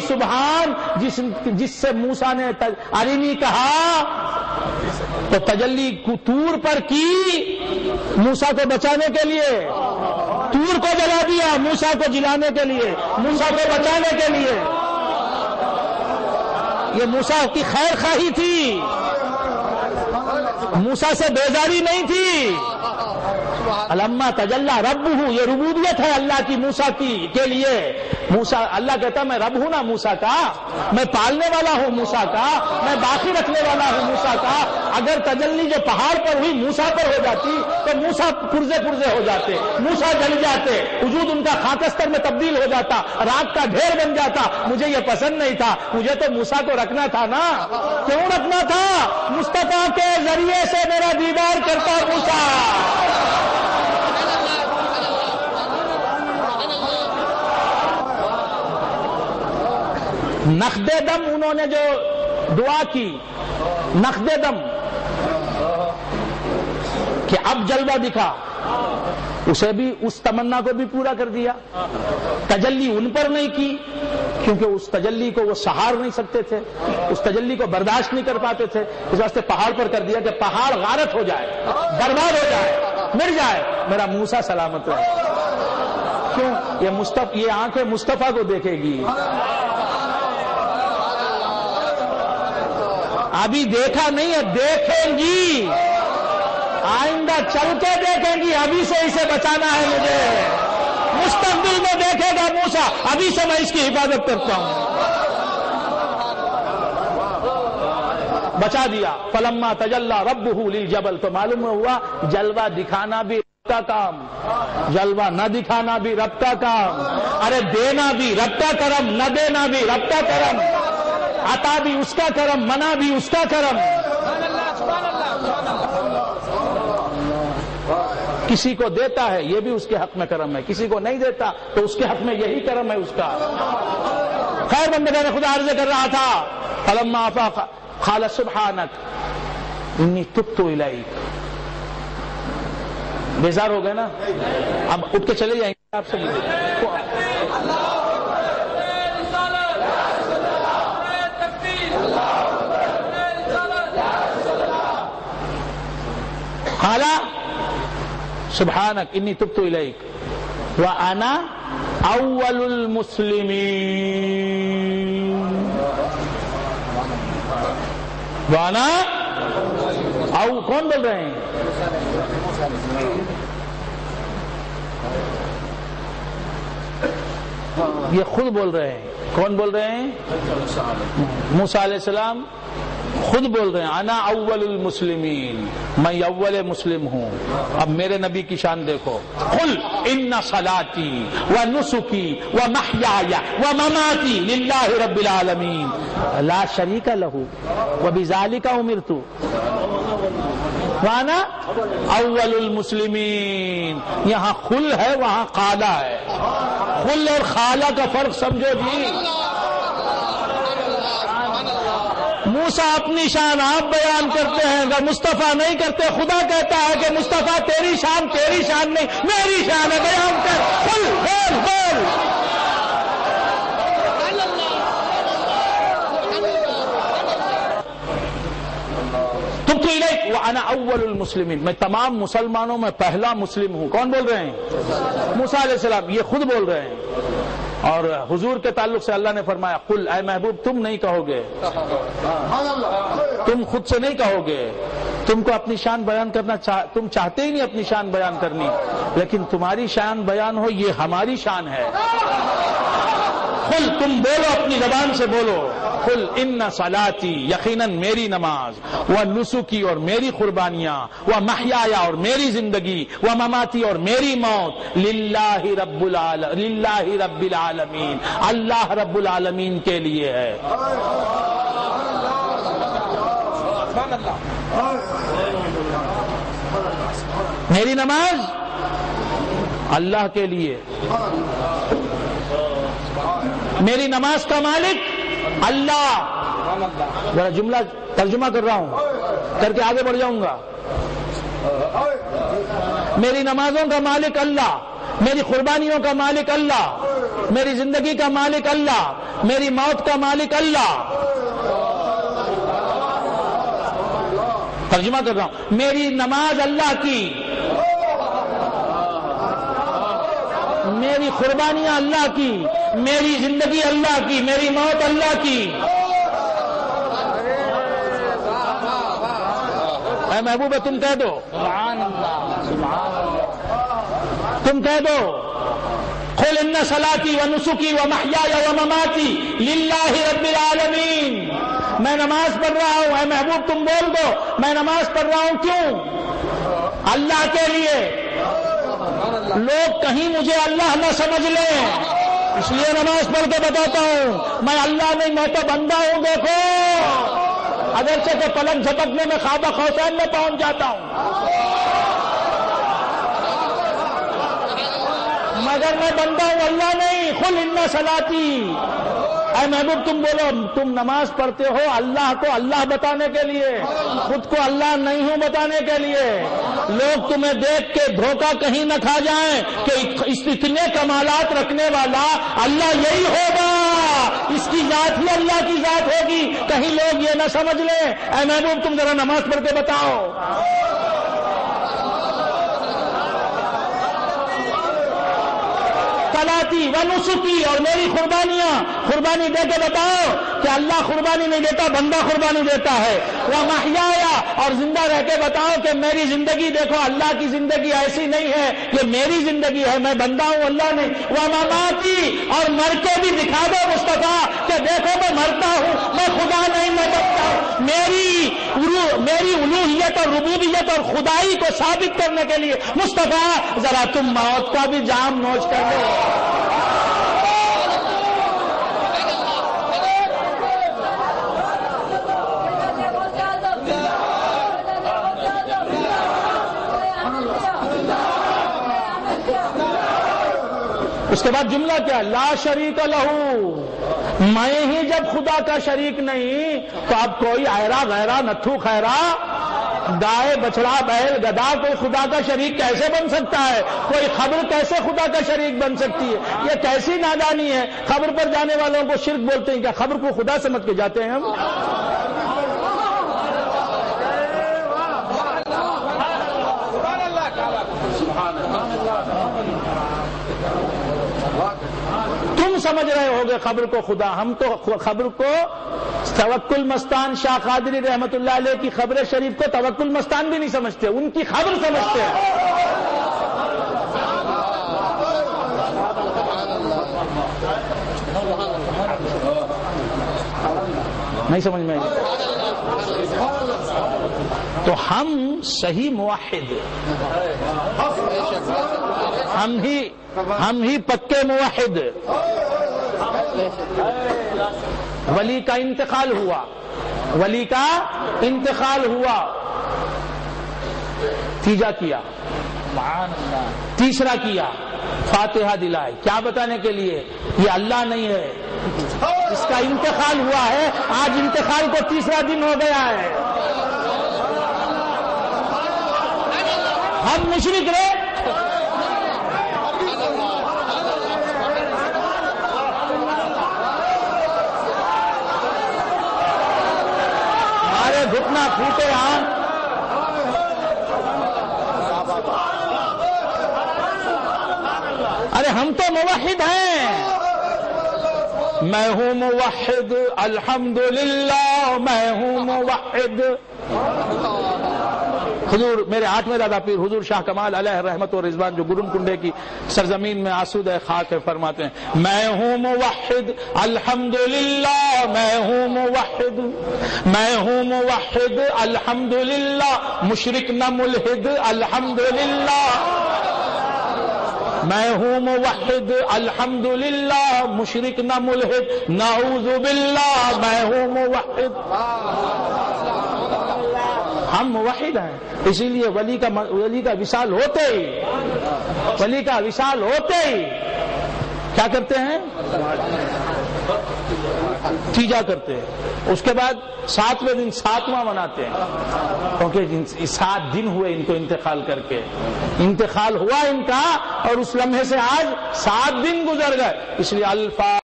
سبحان جس سے موسیٰ نے ارینی کہا تو تجلی طور پر کی موسیٰ کو بچانے کے لیے، طور کو جلا دیا موسیٰ کو جلانے کے لیے، موسیٰ کو بچانے کے لیے. یہ موسیٰ کی خیر خواہی تھی، موسیٰ سے بیزاری نہیں تھی. لما تجلی ربہ، یہ ربوبیت ہے اللہ کی موسیٰ کی کے لیے. موسیٰ اللہ کہتا میں رب ہوں نا موسیٰ کا، میں پالنے والا ہوں موسیٰ کا، میں باقی رکھنے والا ہوں موسیٰ کا. اگر تجلی جو پہاڑ پر ہوئی موسیٰ پر ہو جاتی تو موسیٰ پرزے پرزے ہو جاتے، موسیٰ جل جاتے، وجود ان کا خاکستر میں تبدیل ہو جاتا، راک کا ڈھیر بن جاتا. مجھے یہ پسند نہیں تھا، مجھے تو موسیٰ کو رکھنا تھا نا. کیوں رکھنا تھا؟ مصطفیٰ کے ذریعے سے میرا دیدار کرتا موسیٰ. نخد دم انہوں نے جو دعا کی، نخد دم کہ اب جلوہ دکھا، اسے بھی اس تمنا کو بھی پورا کر دیا. تجلی ان پر نہیں کی کیونکہ اس تجلی کو وہ سہار نہیں سکتے تھے، اس تجلی کو برداشت نہیں کر پاتے تھے. اس واسطے پہاڑ پر کر دیا کہ پہاڑ غارت ہو جائے، برباد ہو جائے، مر جائے، میرا موسیٰ سلامت رہے. کیوں؟ یہ آنکھیں مصطفیٰ کو دیکھے گی. ابھی دیکھا نہیں ہے، دیکھیں گی، آئندہ چل کے دیکھیں گی. ابھی سے اسے بچانا ہے مجھے. مستقبل میں دیکھے گا موسیٰ، ابھی سے میں اس کی حفاظت کرتا ہوں. بچا دیا. فلما تجلی ربہ للجبل، تو معلوم ہوا جلوہ دکھانا بھی رب کا کام، جلوہ نہ دکھانا بھی رب کا کام. ارے دینا بھی رب کا کرم، نہ دینا بھی رب کا کرم. عطا بھی اس کا کرم، منع بھی اس کا کرم. کسی کو دیتا ہے یہ بھی اس کے حق میں کرم ہے، کسی کو نہیں دیتا تو اس کے حق میں یہی کرم ہے اس کا. خیر بندگان خدا عرض کر رہا تھا فلما افاق قال سبحانک انی تبت الیک. بیزار ہو گئے نا؟ اب اٹھ کے چلے جائیں گے آپ سے. قال سبحانک انی تبت الیک وانا اول المسلمین. وانا کون بول رہے ہیں؟ یہ خود بول رہے ہیں. کون بول رہے ہیں؟ موسیٰ علیہ السلام خود بول رہے ہیں انا اول المسلمین، میں اول مسلم ہوں. اب میرے نبی کی شان دیکھو. قل ان صلاتی ونسکی ومحیای ومماتی للہ رب العالمین لا شریک لہ وبذلک امرت وانا اول المسلمین. یہاں خل ہے وہاں قالا ہے. خل اور خالہ کا فرق سمجھو جی. موسیٰ اپنی شان آپ بیان کرتے ہیں، اگر مصطفیٰ نہیں کرتے. خدا کہتا ہے کہ مصطفیٰ تیری شان نہیں میری شان ہے، بیان کر. بول بول بول. تبت الیک وانا اول المسلمین، میں تمام مسلمانوں میں پہلا مسلم ہوں. کون بول رہے ہیں؟ موسیٰ علیہ السلام. یہ خود بول رہے ہیں. اور حضور کے تعلق سے اللہ نے فرمایا قل، اے محبوب تم نہیں کہو گے، تم خود سے نہیں کہو گے. تم کو اپنی شان بیان کرنا تم چاہتے ہی نہیں اپنی شان بیان کرنی، لیکن تمہاری شان بیان ہو یہ ہماری شان ہے. قل، تم بولو، اپنی زبان سے بولو. قل ان صلاتی، یقیناً میری نماز، ونسکی اور میری قربانیاں، ومحیای اور میری زندگی، ومماتی اور میری موت، للہ رب العالمین، اللہ رب العالمین کے لیے ہے. میری نماز اللہ کے لیے، میری نماز کا مالک اللہ. ذرا جملہ ترجمہ کر رہا ہوں، کر کے آگے بڑھ جاؤں گا. میری نمازوں کا مالک اللہ، میری قربانیوں کا مالک اللہ، میری زندگی کا مالک اللہ، میری موت کا مالک اللہ. ترجمہ کر رہا ہوں، میری نماز اللہ کی، میری قربانیاں اللہ کی، میری زندگی اللہ کی، میری موت اللہ کی. اے محبوب تم کہہ دو، سبحان اللہ، سبحان اللہ، تم کہہ دو قل ان صلاتی و نسکی و محیای و مماتی للہ رب العالمین. میں نماز پڑھ رہا ہوں. اے محبوب تم بول دو میں نماز پڑھ رہا ہوں کیوں؟ اللہ کے لیے. لوگ کہیں مجھے اللہ نہ سمجھ لیں اس لیے نماز پڑھ کے بتاتا ہوں میں اللہ نہیں، میں تو بندہ ہوں. دیکھو اگرچہ کہ پلک جھپکنے میں خواب قوسین میں پہنچ جاتا ہوں مگر میں بندہ ہوں، اللہ نہیں. قل ان صلاتی. اے محبوب تم بولو تم نماز پڑھتے ہو اللہ کو اللہ بتانے کے لیے، خود کو اللہ نہیں ہوں بتانے کے لیے. لوگ تمہیں دیکھ کے دھوکہ کہیں نہ کھا جائیں کہ اتنے کمالات رکھنے والا اللہ یہی ہوگا، اس کی ذات ہی اللہ کی ذات ہوگی، کہیں لوگ یہ نہ سمجھ لیں. اے محبوب تم ذرا نماز پڑھ کے بتاؤ. صلاتی و نسکی، اور میری قربانیاں، قربانی دے کے بتاؤ کہ اللہ قربانی نہیں دیتا، بندہ قربانی دیتا ہے. وہ محیایا، اور زندہ رہ کے بتاؤ کہ میری زندگی دیکھو اللہ کی زندگی ایسی نہیں ہے، یہ میری زندگی ہے، میں بندہ ہوں اللہ نہیں. وہ مماتی، اور مر کے بھی دکھا دو مصطفیٰ کہ دیکھو میں مرتا ہوں، میں خدا نہیں، میں بنتا ہوں. میری الوہیت اور ربوبیت اور خدائی کو ثابت کرنے کے لیے مصطفیٰ ذرا تم موت کا بھی جام نوچ کر لو. اس کے بعد جملہ کیا؟ لا شریک لہو. میں ہی جب خدا کا شریک نہیں تو اب کوئی ایرا غیرہ نتھو خیرہ گائے بچڑا بیل گدا کوئی خدا کا شریک کیسے بن سکتا ہے؟ کوئی خبر کیسے خدا کا شریک بن سکتی ہے؟ یہ کیسی نادانی ہے؟ خبر پر جانے والوں کو شرک بولتے ہیں. کیا خبر کو خدا سمجھ کے جاتے ہیں ہم؟ تم سمجھ رہے ہوگے خبر کو خدا، ہم تو خبر کو توکل مستان شاہ قادری رحمت اللہ علیہ کی خبر شریف کو توکل مستان بھی نہیں سمجھتے، ان کی خبر سمجھتے ہیں. نہیں سمجھ میں تو ہم صحیح موحد، ہم ہی پکے موحد. ولی کا انتقال ہوا، ولی کا انتقال ہوا، تیجا کیا، تیسرا کیا، فاتحہ دلائے. کیا بتانے کے لیے؟ یہ اللہ نہیں ہے، اس کا انتقال ہوا ہے. آج انتقال کو تیسرا دن ہو گیا ہے. ہم مشرک رہے. ہمارے گھٹنا پھوٹے ہم. ارے ہم تو موحد ہیں. میں ہوں موحد الحمدللہ، میں ہوں موحد. حضور میرے 8ویں دادا پیر حضور شاہ کمال علیہ رحمت و رضوان جو گرون کنڈے کی سرزمین میں آسودہ خاک ہے فرماتے ہیں میں ہوں موحد الحمدللہ، میں ہوں موحد، میں ہوں موحد الحمدللہ، مشرک نہ ملحد الحمدللہ. میں ہوں موحد الحمدللہ، مشرک نہ ملحد نعوذ باللہ. میں ہوں موحد. ہم موحد ہیں، اسی لیے ولی کا وصال ہوتے ہی، ولی کا وصال ہوتے ہی کیا کرتے ہیں؟ تیجا کرتے ہیں. اس کے بعد 7ویں دن 7واں مناتے ہیں، کیونکہ 7 دن ہوئے ان کو انتقال کر کے. انتقال ہوا ان کا اور اس لمحے سے آج 7 دن گزر گئے. اس لیے الفا